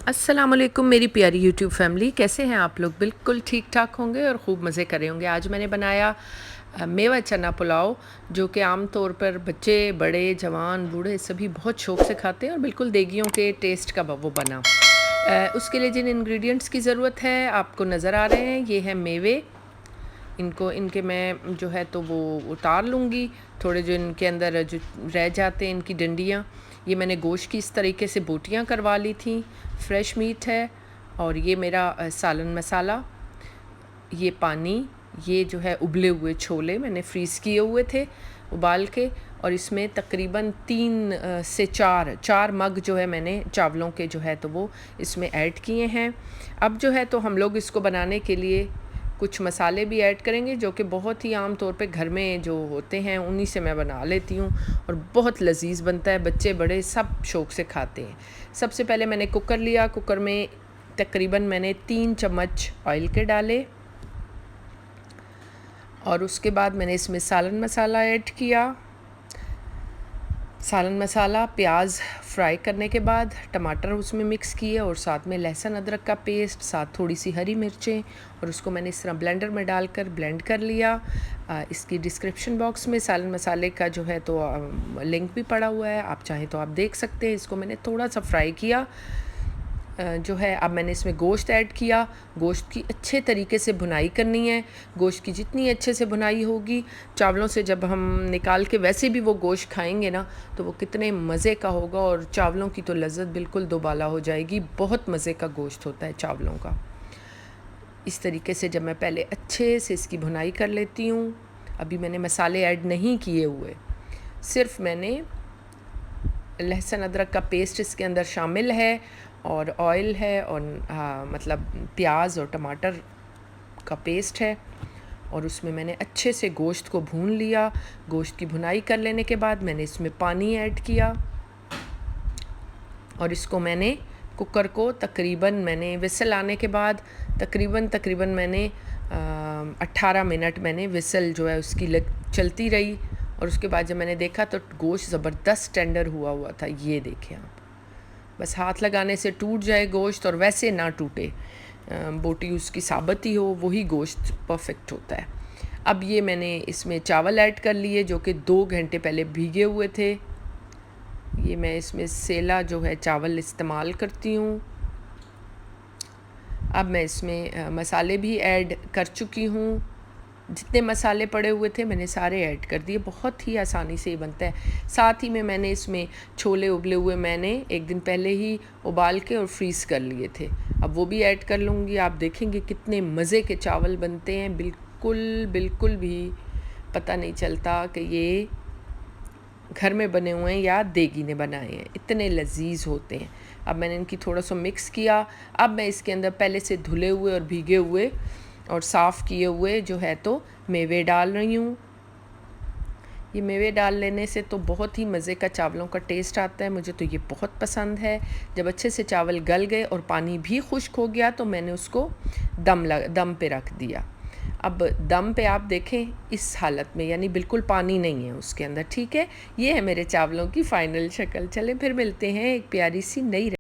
अस्सलामुअलैकुम मेरी प्यारी यूट्यूब फैमिली, कैसे हैं आप लोग। बिल्कुल ठीक ठाक होंगे और ख़ूब मज़े करे होंगे। आज मैंने बनाया मेवा चना पुलाव, जो कि आम तौर पर बच्चे, बड़े, जवान, बूढ़े सभी बहुत शौक़ से खाते हैं और बिल्कुल देगियों के टेस्ट का वो बना। उसके लिए जिन इंग्रेडिएंट्स की ज़रूरत है आपको नज़र आ रहे हैं, ये है मेवे। इनके मैं जो है तो वो उतार लूँगी, थोड़े जो इनके अंदर जो रह जाते हैं इनकी डंडियाँ। ये मैंने गोश्त की इस तरीके से बोटियाँ करवा ली थी। फ्रेश मीट है। और ये मेरा सालन मसाला, ये पानी, ये जो है उबले हुए छोले मैंने फ्रीज़ किए हुए थे उबाल के। और इसमें तकरीबन 3 से 4 मग जो है मैंने चावलों के जो है तो वो इसमें ऐड किए हैं। अब जो है तो हम लोग इसको बनाने के लिए कुछ मसाले भी ऐड करेंगे, जो कि बहुत ही आम तौर पे घर में जो होते हैं उन्हीं से मैं बना लेती हूँ और बहुत लजीज बनता है। बच्चे बड़े सब शौक़ से खाते हैं। सबसे पहले मैंने कुकर लिया। कुकर में तकरीबन मैंने 3 चम्मच ऑयल के डाले और उसके बाद मैंने इसमें सालन मसाला ऐड किया। सालन मसाला, प्याज फ्राई करने के बाद टमाटर उसमें मिक्स किए और साथ में लहसुन अदरक का पेस्ट, साथ थोड़ी सी हरी मिर्चें, और उसको मैंने इस तरह ब्लेंडर में डालकर ब्लेंड कर लिया। इसकी डिस्क्रिप्शन बॉक्स में सालन मसाले का जो है तो लिंक भी पड़ा हुआ है, आप चाहें तो आप देख सकते हैं। इसको मैंने थोड़ा सा फ्राई किया जो है। अब मैंने इसमें गोश्त ऐड किया। गोश्त की अच्छे तरीके से भुनाई करनी है। गोश्त की जितनी अच्छे से भुनाई होगी, चावलों से जब हम निकाल के वैसे भी वो गोश्त खाएंगे ना तो वो कितने मज़े का होगा, और चावलों की तो लज़्ज़त बिल्कुल दोबाला हो जाएगी। बहुत मज़े का गोश्त होता है चावलों का। इस तरीके से जब मैं पहले अच्छे से इसकी भुनाई कर लेती हूँ। अभी मैंने मसाले ऐड नहीं किए हुए, सिर्फ मैंने लहसुन अदरक का पेस्ट इसके अंदर शामिल है और ऑयल है और मतलब प्याज और टमाटर का पेस्ट है। और उसमें मैंने अच्छे से गोश्त को भून लिया। गोश्त की भुनाई कर लेने के बाद मैंने इसमें पानी ऐड किया और इसको मैंने कुकर को तकरीबन मैंने विसल आने के बाद तकरीबन मैंने 18 मिनट मैंने विसल जो है उसकी चलती रही। और उसके बाद जब मैंने देखा तो गोश्त ज़बरदस्त टेंडर हुआ था। ये देखें आप, बस हाथ लगाने से टूट जाए गोश्त और वैसे ना टूटे, बोटी उसकी साबत ही हो, वही गोश्त परफेक्ट होता है। अब ये मैंने इसमें चावल ऐड कर लिए जो कि 2 घंटे पहले भीगे हुए थे। ये मैं इसमें सेला जो है चावल इस्तेमाल करती हूँ। अब मैं इसमें मसाले भी ऐड कर चुकी हूँ। जितने मसाले पड़े हुए थे मैंने सारे ऐड कर दिए। बहुत ही आसानी से ये बनता है। साथ ही में मैंने इसमें छोले उबले हुए मैंने एक दिन पहले ही उबाल के और फ्रीज़ कर लिए थे, अब वो भी ऐड कर लूँगी। आप देखेंगे कितने मज़े के चावल बनते हैं। बिल्कुल भी पता नहीं चलता कि ये घर में बने हुए हैं या देगी ने बनाए हैं, इतने लजीज होते हैं। अब मैंने इनकी थोड़ा सा मिक्स किया। अब मैं इसके अंदर पहले से धुले हुए और भीगे हुए और साफ़ किए हुए जो है तो मेवे डाल रही हूँ। ये मेवे डाल लेने से तो बहुत ही मज़े का चावलों का टेस्ट आता है। मुझे तो ये बहुत पसंद है। जब अच्छे से चावल गल गए और पानी भी खुश्क हो गया तो मैंने उसको दम पे रख दिया। अब दम पे आप देखें इस हालत में, यानी बिल्कुल पानी नहीं है उसके अंदर। ठीक है, ये है मेरे चावलों की फ़ाइनल शक्ल। चलें फिर मिलते हैं एक प्यारी सी नई